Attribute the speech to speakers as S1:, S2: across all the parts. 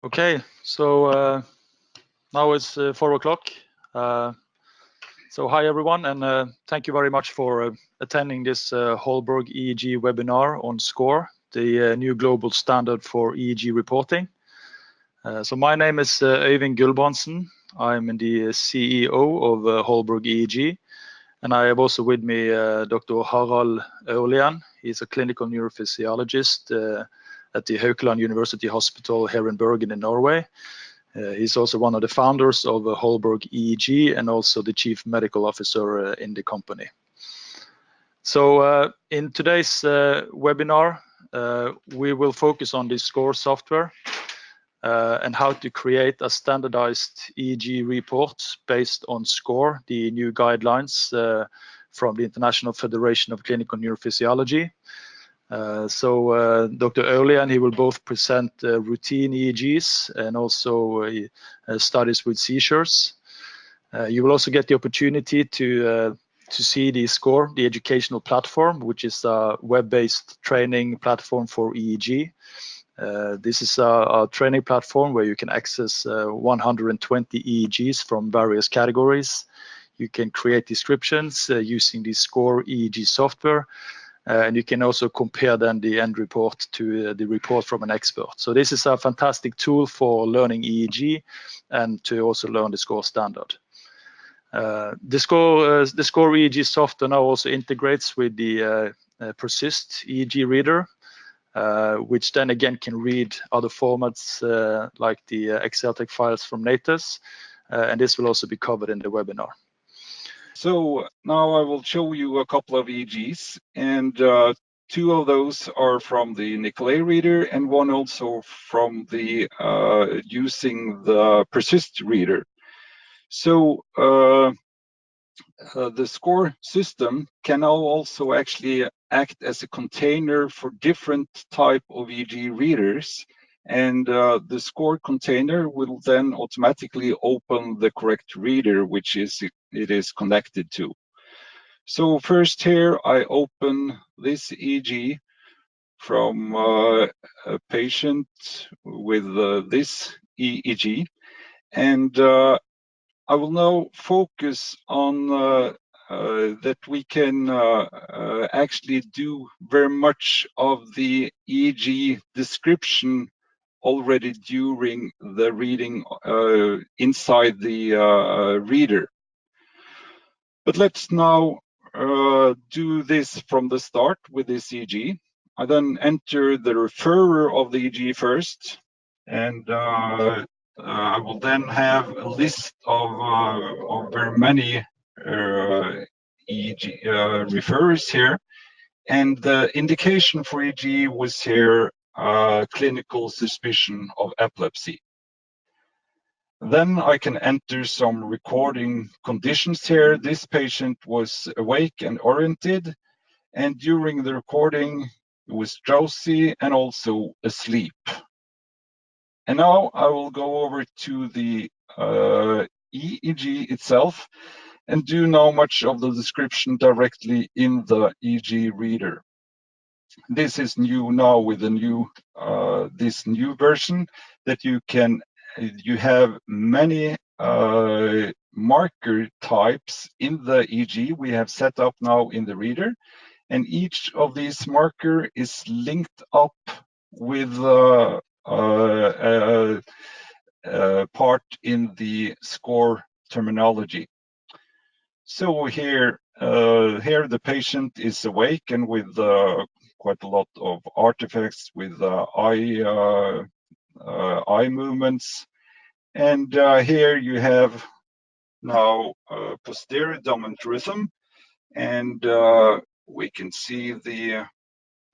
S1: Okay, so now it's 4 o'clock. So hi everyone, and thank you very much for attending this Holberg EEG webinar on SCORE, the new global standard for EEG reporting. So my name is Øyvind Gulbrandsen. I'm the CEO of Holberg EEG, and I have also with me Dr. Harald Aurelian. He's a clinical neurophysiologist at the Haukeland University Hospital here in Bergen in Norway. He's also one of the founders of Holberg EEG and also the chief medical officer in the company. So in today's webinar, we will focus on the SCORE software and how to create a standardized EEG report based on SCORE, the new guidelines from the International Federation of Clinical Neurophysiology. So Dr. Aurelian, he will both present routine EEGs and also studies with seizures. You will also get the opportunity to see the SCORE, the educational platform, which is a web-based training platform for EEG. This is a training platform where you can access 120 EEGs from various categories. You can create descriptions using the SCORE EEG software. And you can also compare then the end report to the report from an expert. So this is a fantastic tool for learning EEG and to also learn the SCORE standard. The SCORE EEG software now also integrates with the Persyst EEG reader, which then again can read other formats like the Excel text files from Natus, and this will also be covered in the webinar.
S2: So now I will show you a couple of EEGs, and two of those are from the Nicolay reader and one also from the using the Persyst reader. So the SCORE system can now also actually act as a container for different type of EEG readers, and the SCORE container will then automatically open the correct reader which it is connected to. So first here I open this EEG from a patient with this EEG, and I will now focus on that we can actually do very much of the EEG description already during the reading inside the reader. But let's now do this from the start with this EEG. I then enter the referrer of the EEG first, and I will then have a list of very many EEG referrers here, and the indication for EEG was here clinical suspicion of epilepsy. Then I can enter some recording conditions here. This patient was awake and oriented, and during the recording he was drowsy and also asleep. And now I will go over to the EEG itself and do now much of the description directly in the EEG reader. This is new now with the new this new version that you have many marker types in the EEG we have set up now in the reader, and each of these marker is linked up with part in the SCORE terminology. So here the patient is awake and with quite a lot of artifacts with eye movements, and here you have now posterior dominant rhythm, and we can see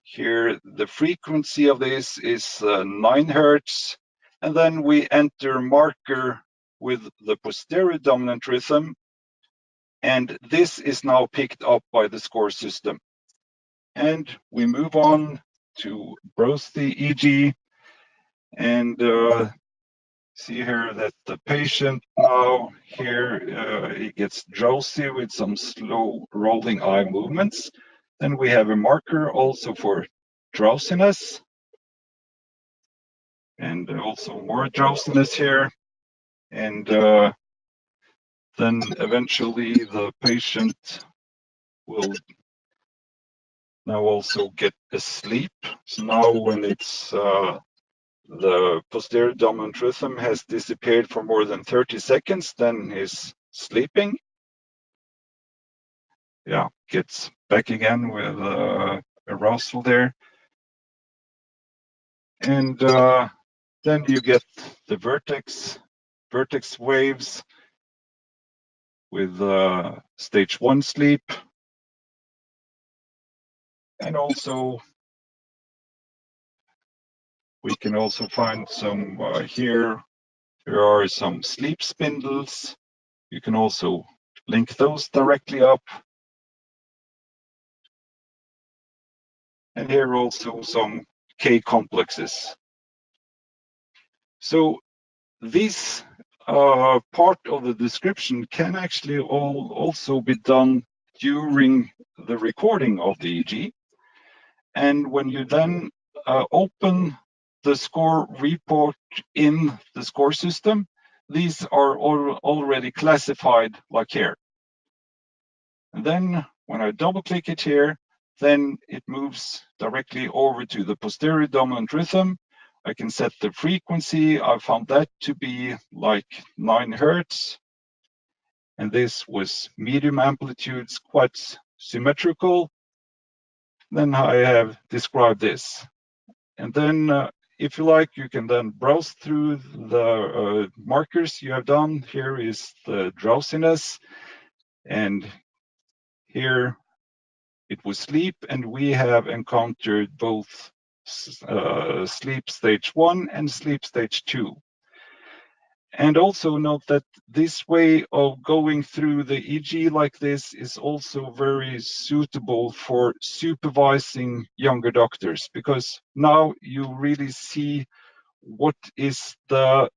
S2: here the frequency of this is 9 Hertz, and then we enter marker with the posterior dominant rhythm, and this is now picked up by the SCORE system. And we move on to Broast Eeg, and see here that the patient now here he gets drowsy with some slow rolling eye movements. Then we have a marker also for drowsiness, and also more drowsiness here. And then eventually the patient will now also get asleep. So now when it's the posterior dominant rhythm has disappeared for more than 30 seconds, then he's sleeping. Yeah, gets back again with arousal there. And then you get the vertex waves with stage 1 sleep. And also we can also find some here. There are some sleep spindles. You can also link those directly up. And here also some K complexes. So this part of the description can actually also be done during the recording of the EEG. And when you then open the score report in the score system, these are already classified like here. And then when I double click it here, then it moves directly over to the posterior dominant rhythm. I can set the frequency. I found that to be like 9 Hertz. And this was medium amplitudes, quite symmetrical. Then I have described this. And then if you like, you can then browse through the markers you have done. Here is the drowsiness. And here it was sleep, and we have encountered both sleep stage 1 and sleep stage 2. And also note that this way of going through the EEG like this is also very suitable for supervising younger doctors, because now you really see what is the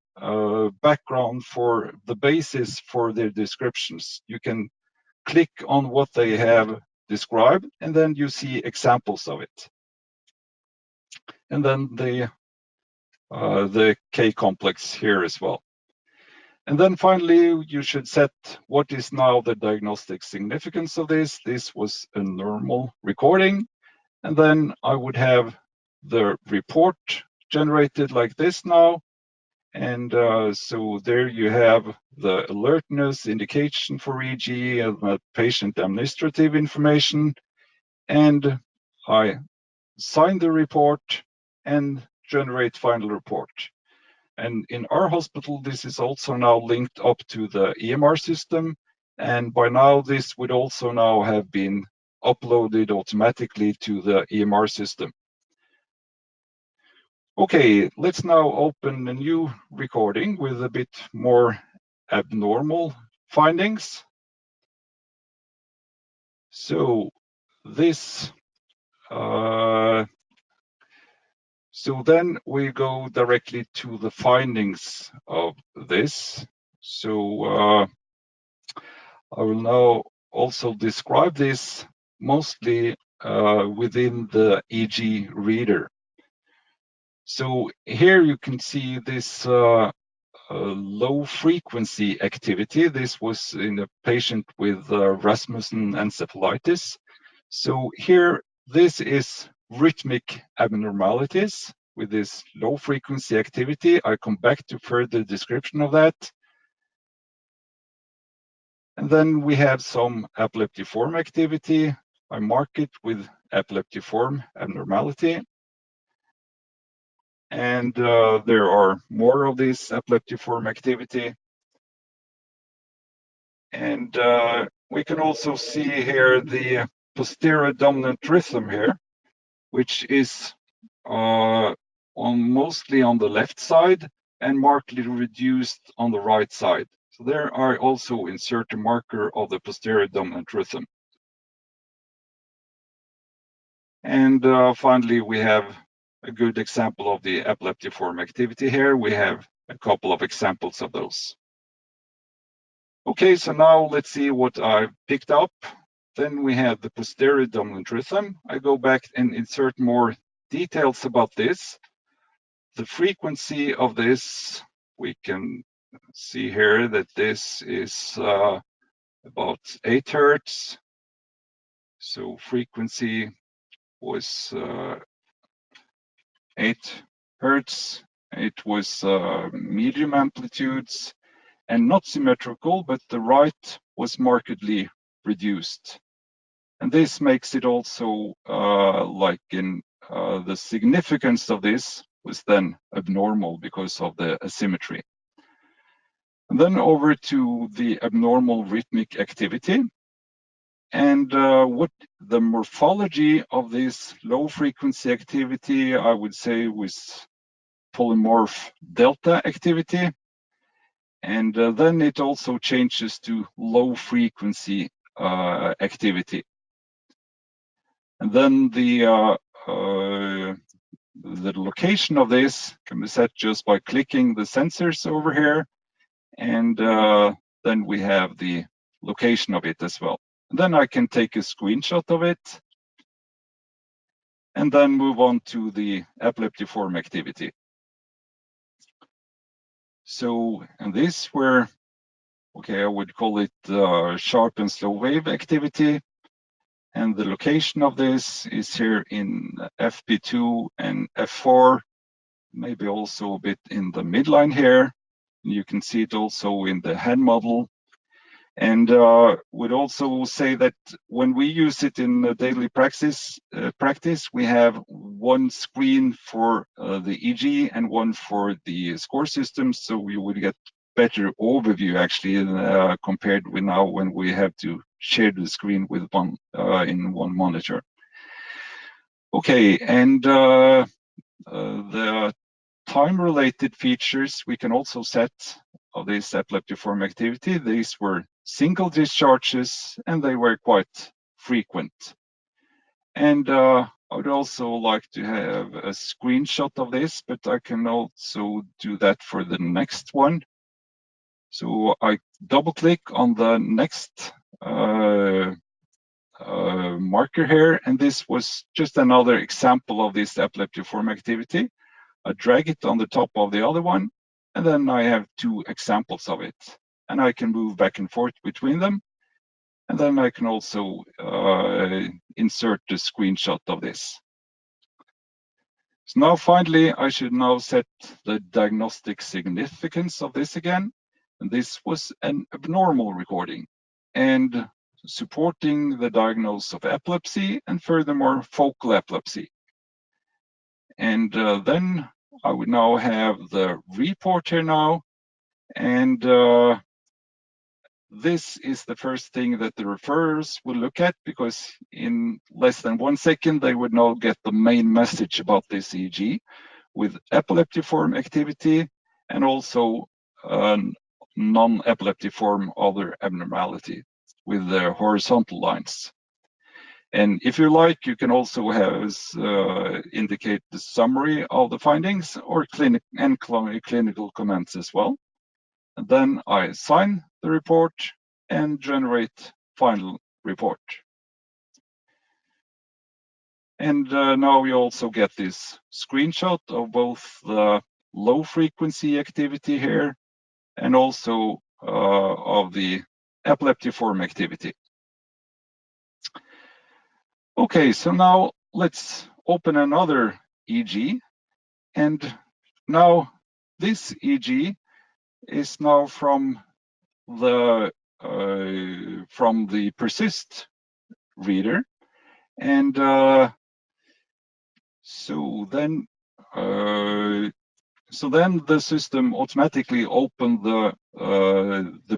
S2: background for the basis for their descriptions. You can click on what they have described, and then you see examples of it. And then the K complex here as well. And then finally, you should set what is now the diagnostic significance of this. This was a normal recording. And then I would have the report generated like this now. And so there you have the alertness indication for EEG and the patient administrative information. And I sign the report and generate final report. And in our hospital, this is also now linked up to the EMR system. And by now, this would also now have been uploaded automatically to the EMR system. Okay, let's now open a new recording with a bit more abnormal findings. So this, so then we go directly to the findings of this. So I will now also describe this mostly within the EEG reader. So here you can see this low frequency activity. This was in a patient with Rasmussen encephalitis. So here, this is rhythmic abnormalities with this low frequency activity. I come back to further description of that. And then we have some epileptiform activity. I mark it with epileptiform abnormality. And there are more of this epileptiform activity. And we can also see here the posterior dominant rhythm here, which is mostly on the left side and markedly reduced on the right side. So there I also insert a marker of the posterior dominant rhythm. And finally, we have a good example of the epileptiform activity here. We have a couple of examples of those. Okay, so now let's see what I picked up. Then we have the posterior dominant rhythm. I go back and insert more details about this. the frequency of this, we can see here that this is about 8 Hertz. So frequency was 8 Hertz. It was medium amplitudes and not symmetrical, but the right was markedly reduced. And this makes it also like in the significance of this was then abnormal because of the asymmetry. And then over to the abnormal rhythmic activity. And what the morphology of this low frequency activity, I would say, was polymorph delta activity. And then it also changes to low frequency activity. And then the location of this can be set just by clicking the sensors over here. And then we have the location of it as well. And then I can take a screenshot of it and then move on to the epileptiform activity. So, and this where, okay, I would call it sharp and slow wave activity. And the location of this is here in FP2 and F4, maybe also a bit in the midline here. You can see it also in the head model. And would also say that when we use it in daily practice, we have one screen for the EEG and one for the score system, so we would get better overview actually compared with now when we have to share the screen with one in one monitor. Okay, and the time-related features we can also set of this epileptiform activity. These were single discharges and they were quite frequent. And I would also like to have a screenshot of this, but I can also do that for the next one. So I double click on the next marker here, and this was just another example of this epileptiform activity. I drag it on the top of the other one, and then I have two examples of it. And I can move back and forth between them. And then I can also insert the screenshot of this. So now finally, I should now set the diagnostic significance of this again. And this was an abnormal recording and supporting the diagnosis of epilepsy and furthermore focal epilepsy. And then I would now have the report here now. And this is the first thing that the referrers will look at, because in less than 1 second, they would now get the main message about this EEG with epileptiform activity and also non-epileptiform other abnormality with the horizontal lines. And if you like, you can also have indicate the summary of the findings or clinical comments as well. And then I sign the report and generate final report. And now we also get this screenshot of both the low frequency activity here and also of the epileptiform activity. Okay, so now let's open another EEG. And now this EEG is now from the Persyst reader, and so then the system automatically opened the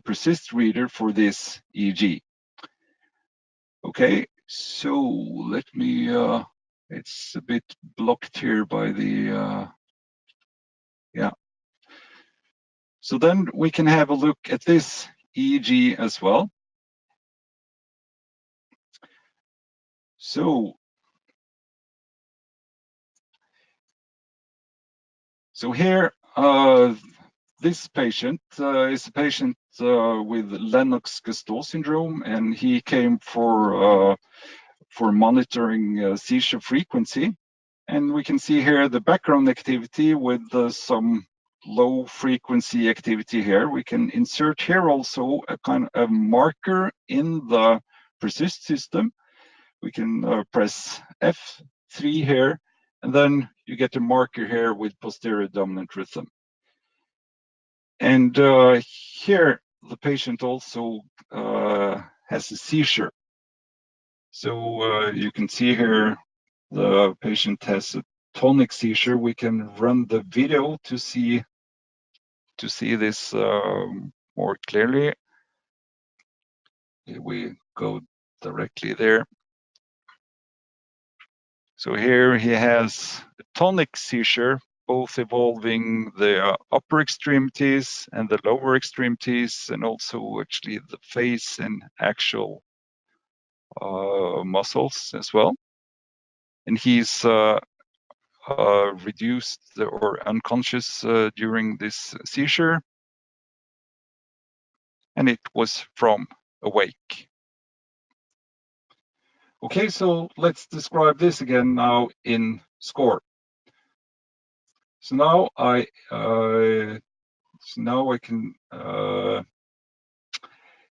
S2: Persyst reader for this EEG. Okay, so let me. It's a bit blocked here by the. Yeah. So then we can have a look at this EEG as well. So here, this patient is a patient with Lennox-Gastaut syndrome, and he came for monitoring seizure frequency. And we can see here the background activity with some low frequency activity here. We can insert here also a kind of marker in the Persyst system. We can press F3 here, and then you get a marker here with posterior dominant rhythm. And here the patient also has a seizure. So you can see here the patient has a tonic seizure. We can run the video to see this more clearly. Here we go directly there. So here he has a tonic seizure, both involving the upper extremities and the lower extremities, and also actually the face and axial muscles as well. And he's reduced or unconscious during this seizure, and it was from awake. Okay, so let's describe this again now in SCORE. So now I can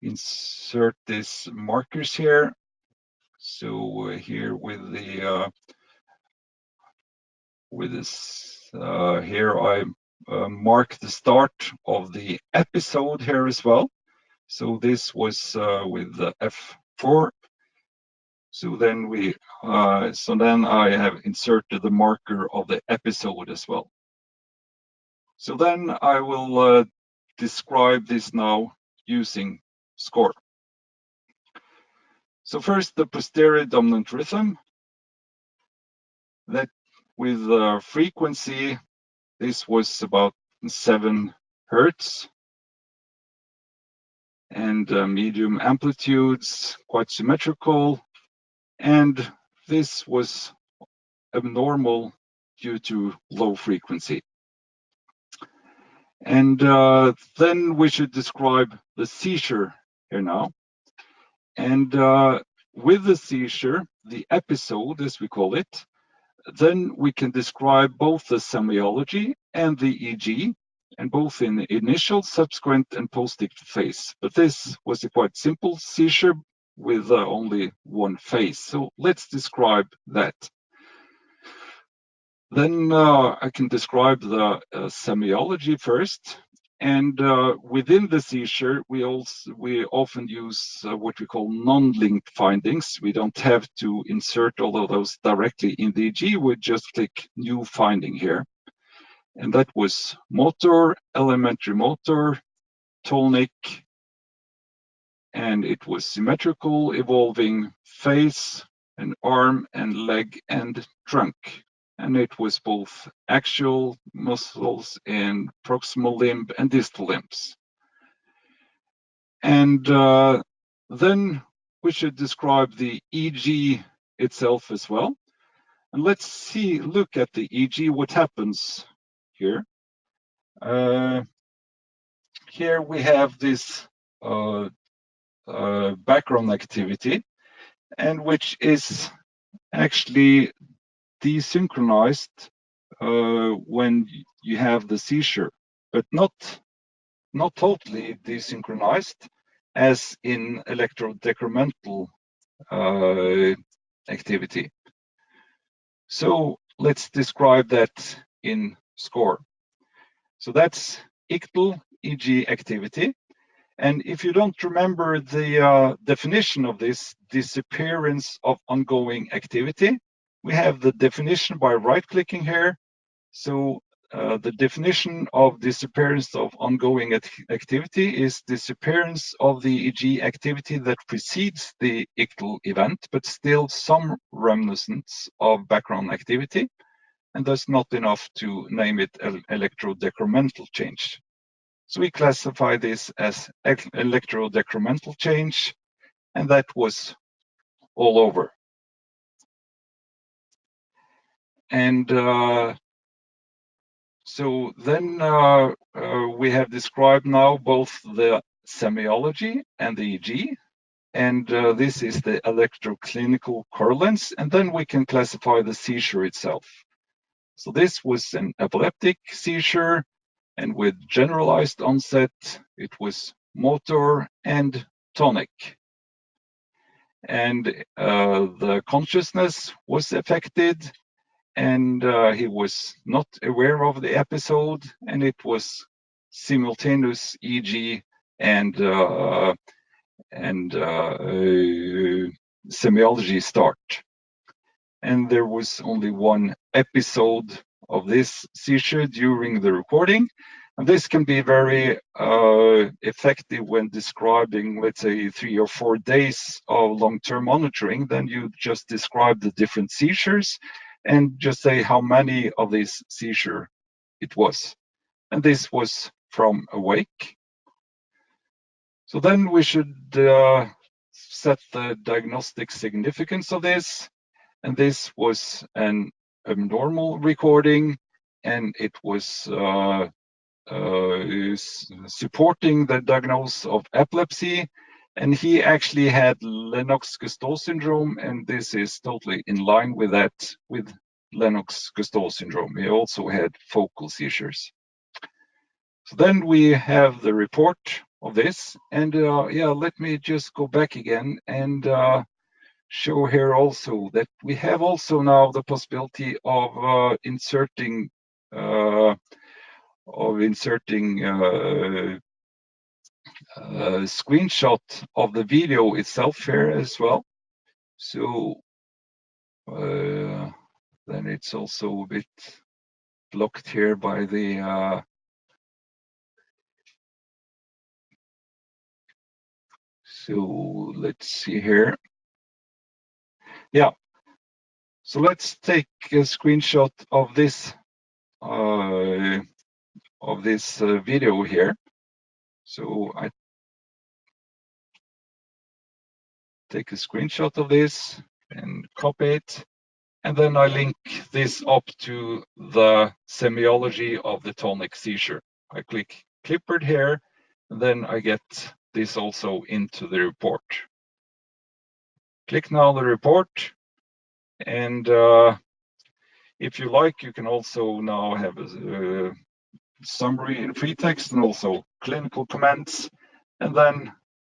S2: insert these markers here. So here with this here I mark the start of the episode here as well. So this was with the F4. So then I have inserted the marker of the episode as well. So then I will describe this now using SCORE. So first, the posterior dominant rhythm. That with frequency, this was about 7 Hertz. And medium amplitudes, quite symmetrical. And this was abnormal due to low frequency. And then we should describe the seizure here now. And with the seizure, the episode, as we call it, then we can describe both the semiology and the EEG, and both in the initial, subsequent, and postictal phase. But this was a quite simple seizure with only one phase. So let's describe that. Then I can describe the semiology first. And within the seizure, we often use what we call non-linked findings. We don't have to insert all of those directly in the EEG. We just click new finding here. And that was motor, elementary motor, tonic, and it was symmetrical, involving face and arm and leg and trunk. And it was both axial muscles and proximal limb and distal limbs. And then we should describe the EEG itself as well. And let's look at the EEG, what happens here. Here we have this background activity, and which is actually desynchronized when you have the seizure, but not totally desynchronized as in electrodecremental activity. So let's describe that in SCORE. So that's ictal EEG activity. And if you don't remember the definition of this, disappearance of ongoing activity, we have the definition by right-clicking here. So the definition of disappearance of ongoing activity is disappearance of the EEG activity that precedes the ictal event, but still some remnants of background activity, and thus not enough to name it electrodecremental change. So we classify this as electrodecremental change, and that was all over. And so then we have described now both the semiology and the EEG, and this is the electroclinical correlates, and then we can classify the seizure itself. So this was an epileptic seizure, and with generalized onset, it was motor and tonic. And the consciousness was affected, and he was not aware of the episode, and it was simultaneous EEG and semiology start. And there was only one episode of this seizure during the recording. And this can be very effective when describing, let's say, 3 or 4 days of long-term monitoring. Then you just describe the different seizures and just say how many of these seizures it was. And this was from awake. So then we should set the diagnostic significance of this. And this was an abnormal recording, and it was supporting the diagnosis of epilepsy. And he actually had Lennox-Gastaut syndrome, and this is totally in line with that, with Lennox-Gastaut syndrome. He also had focal seizures. So then we have the report of this, and yeah, let me just go back again and show here also that we have also now the possibility of inserting screenshot of the video itself here as well. So then it's also a bit blocked here by the so let's see here. Yeah, so let's take a screenshot of this video here. So I take a screenshot of this and copy it, and then I link this up to the semiology of the tonic seizure. I click clipboard here, and then I get this also into the report. Click now the report, and if you like, you can also now have a summary in free text and also clinical comments, and then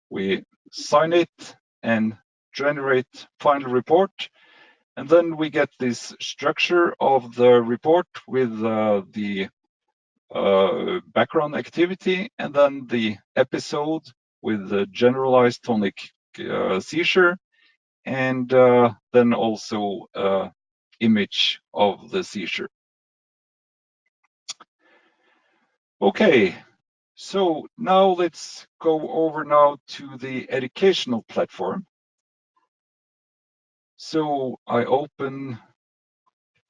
S2: we sign it and generate final report. And then we get this structure of the report with the background activity, and then the episode with the generalized tonic seizure, and then also image of the seizure. Okay, so now let's go over now to the educational platform. So I open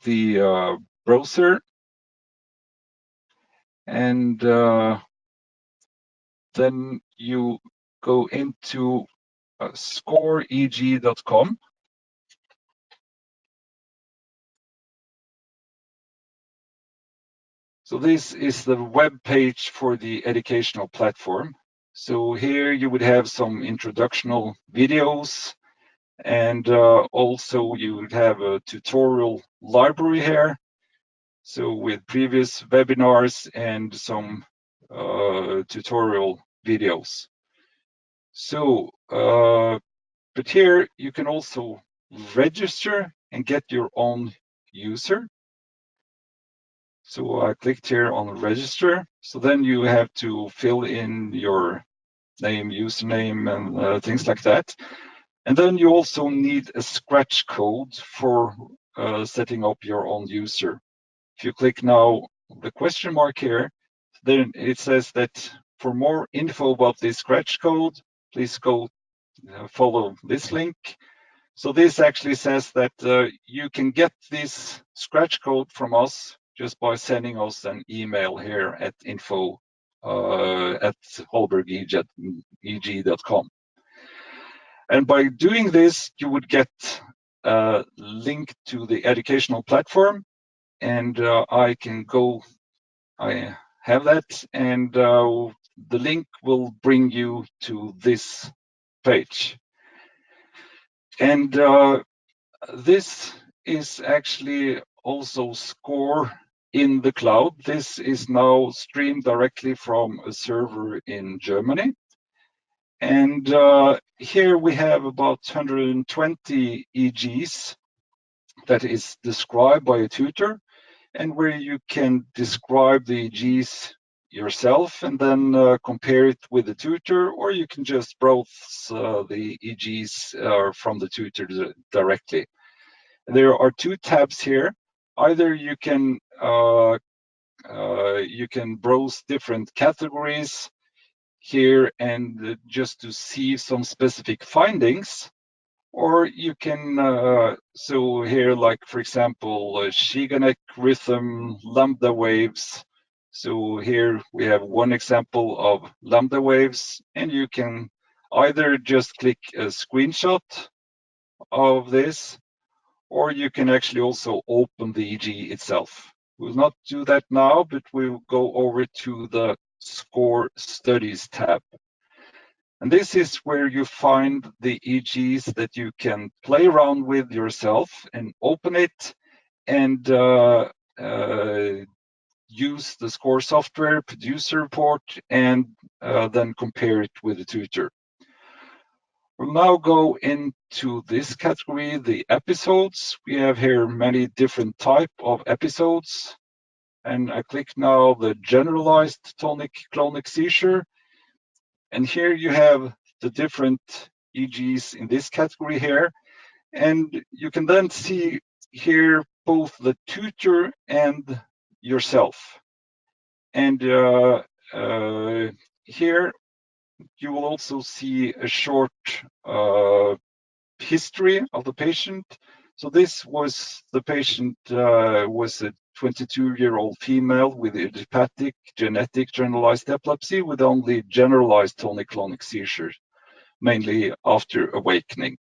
S2: the browser, and then you go into scoreeg.com. So this is the web page for the educational platform. So here you would have some introductional videos, and also you would have a tutorial library here. So with previous webinars and some tutorial videos. So, but here you can also register and get your own user. So I clicked here on register. So then you have to fill in your name, username, and things like that. And then you also need a scratch code for setting up your own user. If you click now the question mark here, then it says that for more info about this scratch code, please go follow this link. So this actually says that you can get this scratch code from us just by sending us an email here at info@holberg.eg.com. And by doing this, you would get a link to the educational platform, and I have that, and the link will bring you to this page. And this is actually also score in the cloud. This is now streamed directly from a server in Germany. And here we have about 120 EEGs that is described by a tutor, and where you can describe the EEGs yourself and then compare it with the tutor, or you can just browse the EEGs from the tutor directly. There are two tabs here. Either you can browse different categories here and just to see some specific findings, or you can so here, like for example, Shiganek rhythm, lambda waves. So here we have one example of lambda waves, and you can either just click a screenshot of this, or you can actually also open the EEG itself. We'll not do that now, but we'll go over to the Score Studies tab. And this is where you find the EEGs that you can play around with yourself and open it and use the Score software, produce a report, and then compare it with the tutor. We'll now go into this category, the episodes. We have here many different type of episodes. And I click now the Generalized Tonic-Clonic Seizure. And here you have the different EEGs in this category here. And you can then see here both the tutor and yourself. And here you will also see a short history of the patient. So this was the patient was a 22-year-old female with idiopathic genetic generalized epilepsy with only generalized tonic-clonic seizures, mainly after awakening.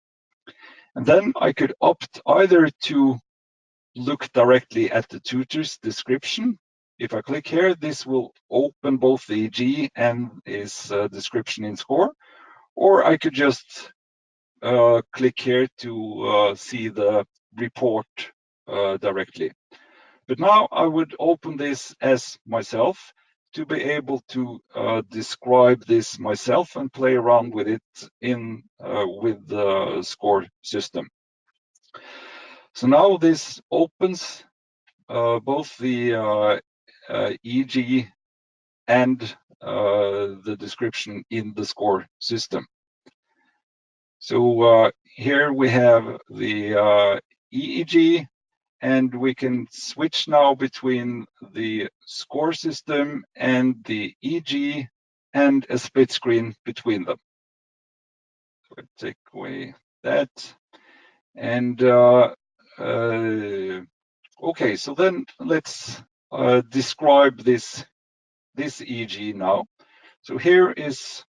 S2: And then I could opt either to look directly at the tutor's description. If I click here, this will open both the EEG and his description in Score, or I could just click here to see the report directly. But now I would open this as myself to be able to describe this myself and play around with it in with the Score system. So now this opens both the EEG and the description in the Score system. So here we have the EEG, and we can switch now between the Score system and the EEG and a split screen between them. So I take away that. And okay, so then let's describe this EEG now. So here is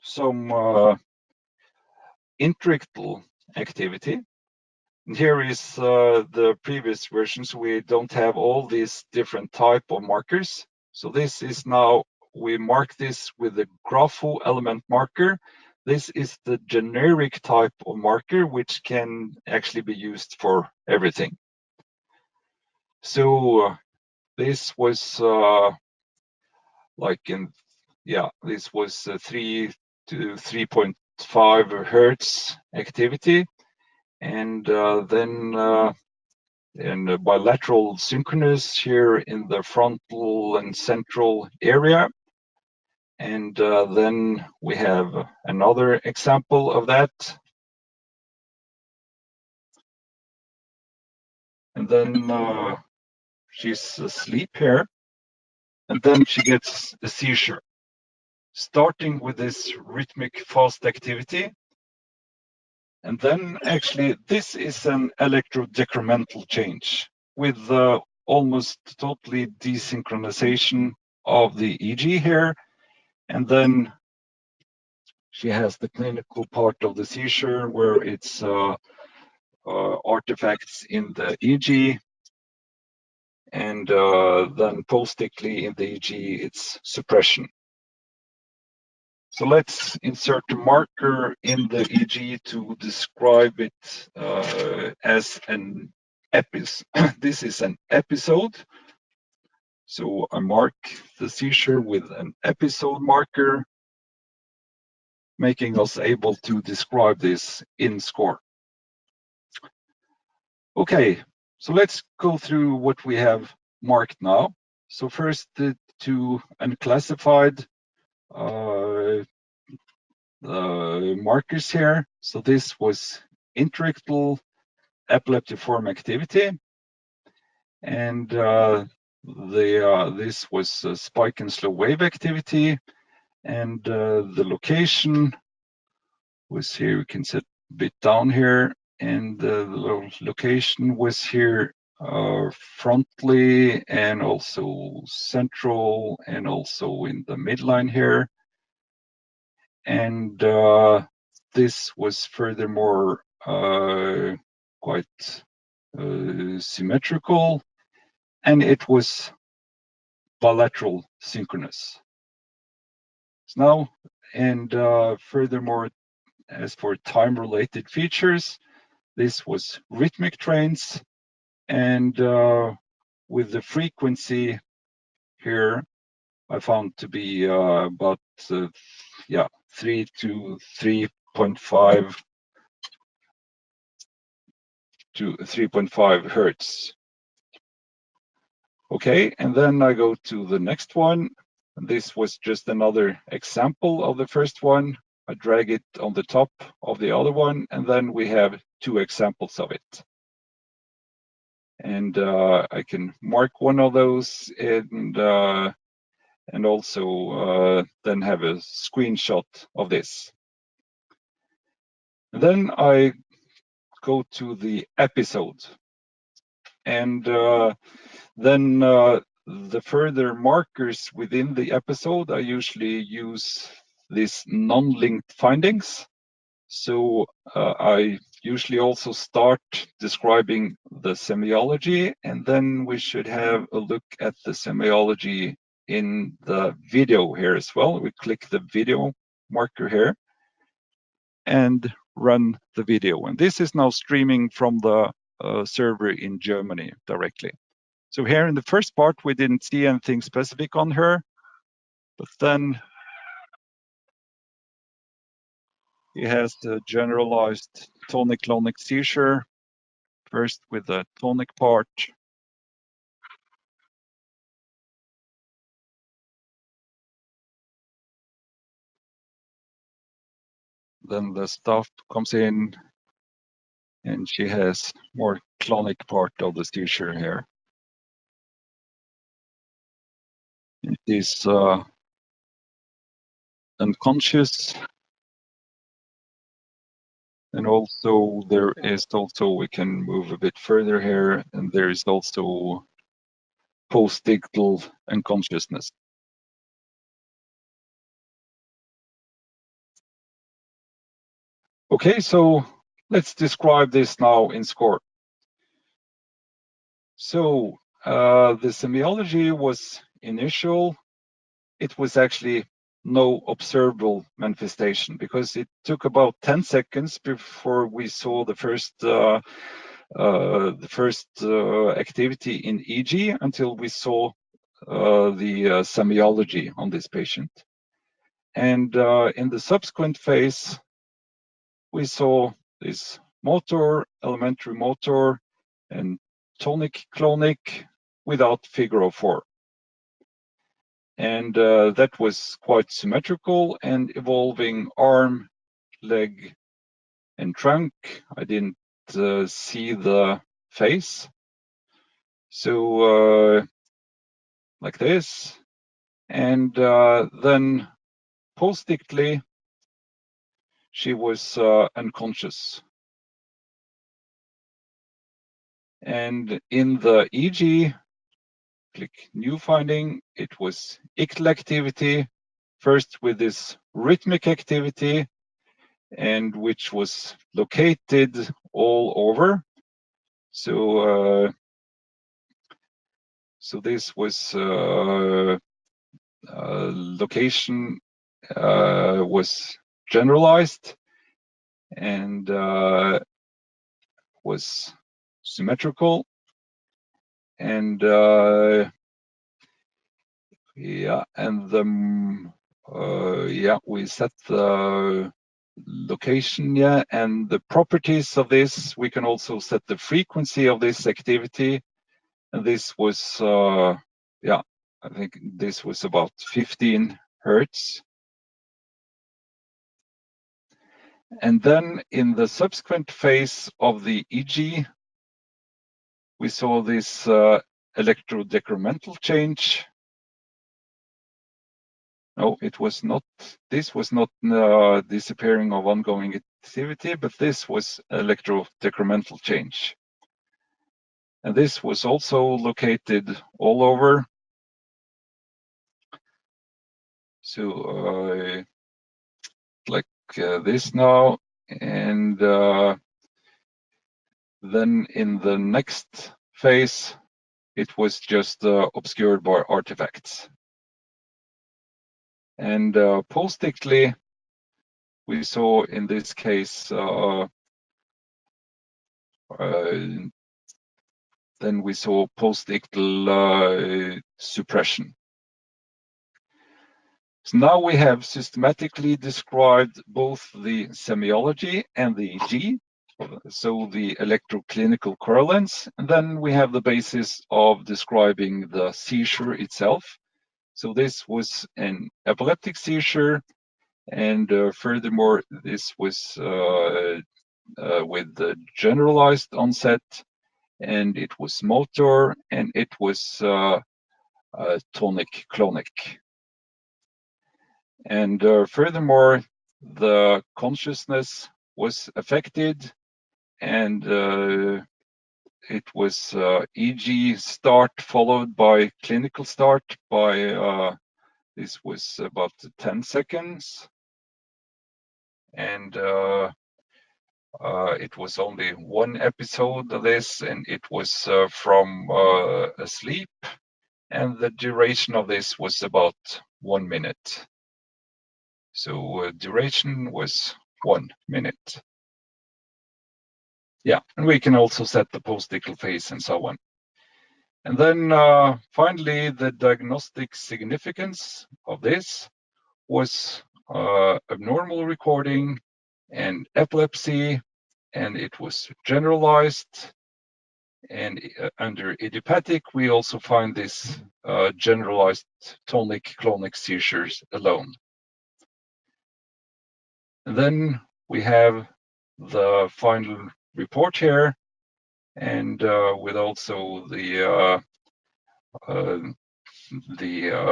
S2: some intrictal activity. And here is the previous versions. We don't have all these different type of markers. So this is now, we mark this with the grapho element marker. This is the generic type of marker, which can actually be used for everything. So this was this was 3 to 3.5 hertz activity. And then in bilateral synchronous here in the frontal and central area. And then we have another example of that. And then she's asleep here. And then she gets a seizure, starting with this rhythmic fast activity. And then actually this is an electrodecremental change with almost totally desynchronization of the EEG here. And then she has the clinical part of the seizure where it's artifacts in the EEG. And then postically in the EEG, it's suppression. So let's insert a marker in the EEG to describe it as an episode. This is an episode. So I mark the seizure with an episode marker, making us able to describe this in SCORE. Okay, so let's go through what we have marked now. So first, the two unclassified markers here. So this was intrictal epileptiform activity, and this was spike and slow wave activity, and the location was here. We can set a bit down here, and the location was here frontally and also central and also in the midline here. And this was furthermore quite symmetrical, and it was bilateral synchronous. So now, and furthermore, as for time-related features, this was rhythmic trains, and with the frequency here, I found to be about 3 to 3.5 to 3.5 hertz. Okay, and then I go to the next one. This was just another example of the first one. I drag it on the top of the other one, and then we have two examples of it. And I can mark one of those and also then have a screenshot of this. And then I go to the episode, and then the further markers within the episode, I usually use these non-linked findings. So I usually also start describing the semiology, and then we should have a look at the semiology in the video here as well. We click the video marker here and run the video. And this is now streaming from the server in Germany directly. So here in the first part, we didn't see anything specific on her, but then he has the generalized tonic-clonic seizure, first with the tonic part. Then the staff comes in, and she has more clonic part of the seizure here. It is unconscious. And also there is also, we can move a bit further here, and there is also postictal unconsciousness. Okay, so let's describe this now in SCORE. So the semiology was initial. It was actually no observable manifestation because it took about 10 seconds before we saw the first activity in EEG until we saw the semiology on this patient. And in the subsequent phase, we saw this motor, elementary motor, and tonic-clonic without figure of 4. And that was quite symmetrical and evolving arm, leg, and trunk. I didn't see the face. So like this. And then postictally, she was unconscious. And in the EEG, click new finding, it was ictal activity, first with this rhythmic activity, and which was located all over. So so this was location was generalized and was symmetrical, and yeah, and we set the location, yeah, and the properties of this. We can also set the frequency of this activity, and this was yeah, I think this was about 15 Hertz. And then in the subsequent phase of the EEG, we saw this electrodecremental change. No, it was not. This was not disappearing of ongoing activity, but this was electrodecremental change. And this was also located all over. So like this now, and then in the next phase, it was just obscured by artifacts. And postically, we saw in this case, then we saw postictal suppression. So now we have systematically described both the semiology and the EEG, so the electroclinical correlates, and then we have the basis of describing the seizure itself. So this was an epileptic seizure, and furthermore, this was with the generalized onset, and it was motor, and it was tonic-clonic. And furthermore, the consciousness was affected, and it was EEG start followed by clinical start by this was about 10 seconds, and it was only one episode of this, and it was from asleep, and the duration of this was about 1 minute. So duration was 1 minute. Yeah, and we can also set the postictal phase and so on. And then finally, the diagnostic significance of this was abnormal recording and epilepsy, and it was generalized. And under idiopathic, we also find this generalized tonic-clonic seizures alone. And then we have the final report here, and with also the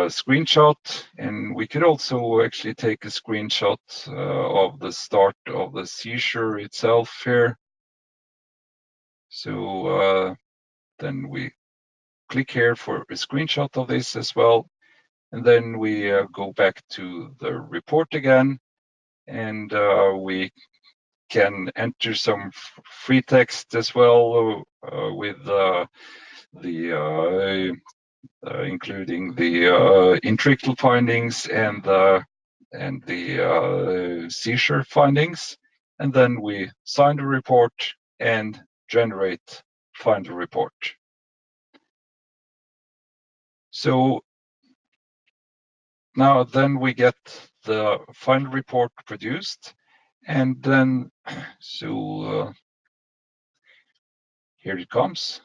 S2: screenshot, and we could also actually take a screenshot of the start of the seizure itself here. So then we click here for a screenshot of this as well, and then we go back to the report again, and we can enter some free text as well with including the intrictal findings and the seizure findings, and then we sign the report and generate final report. So now then we get the final report produced, and then so here it comes.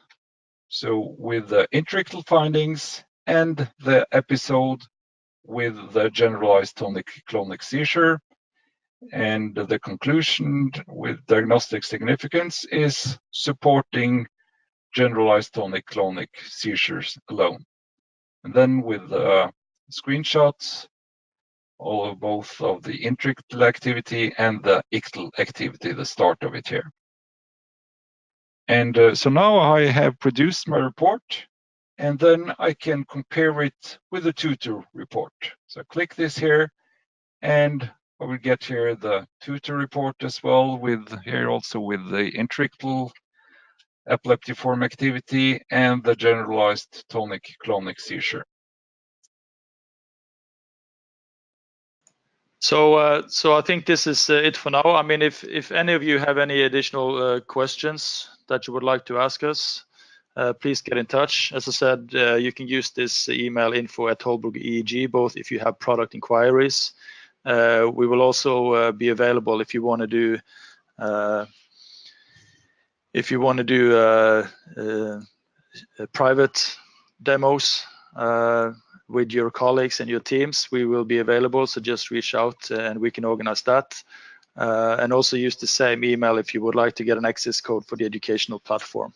S2: So with the intrictal findings and the episode with the generalized tonic-clonic seizure, and the conclusion with diagnostic significance is supporting generalized tonic-clonic seizures alone. And then with the screenshots, both of the intrictal activity and the ictal activity, the start of it here. And so now I have produced my report, and then I can compare it with the tutor report. So I click this here, and I will get here the tutor report as well, with here also with the intrictal epileptiform activity and the generalized tonic-clonic seizure.
S1: So I think this is it for now. I mean, if any of you have any additional questions that you would like to ask us, please get in touch. As I said, you can use this email info@holberg.eeg, both if you have product inquiries. We will also be available if you want to do private demos with your colleagues and your teams. We will be available, so just reach out and we can organize that. And also use the same email if you would like to get an access code for the educational platform.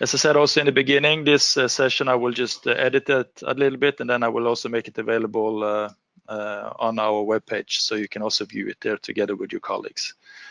S1: As I said also in the beginning, this session I will just edit it a little bit, and then I will also make it available on our webpage, so you can also view it there together with your colleagues.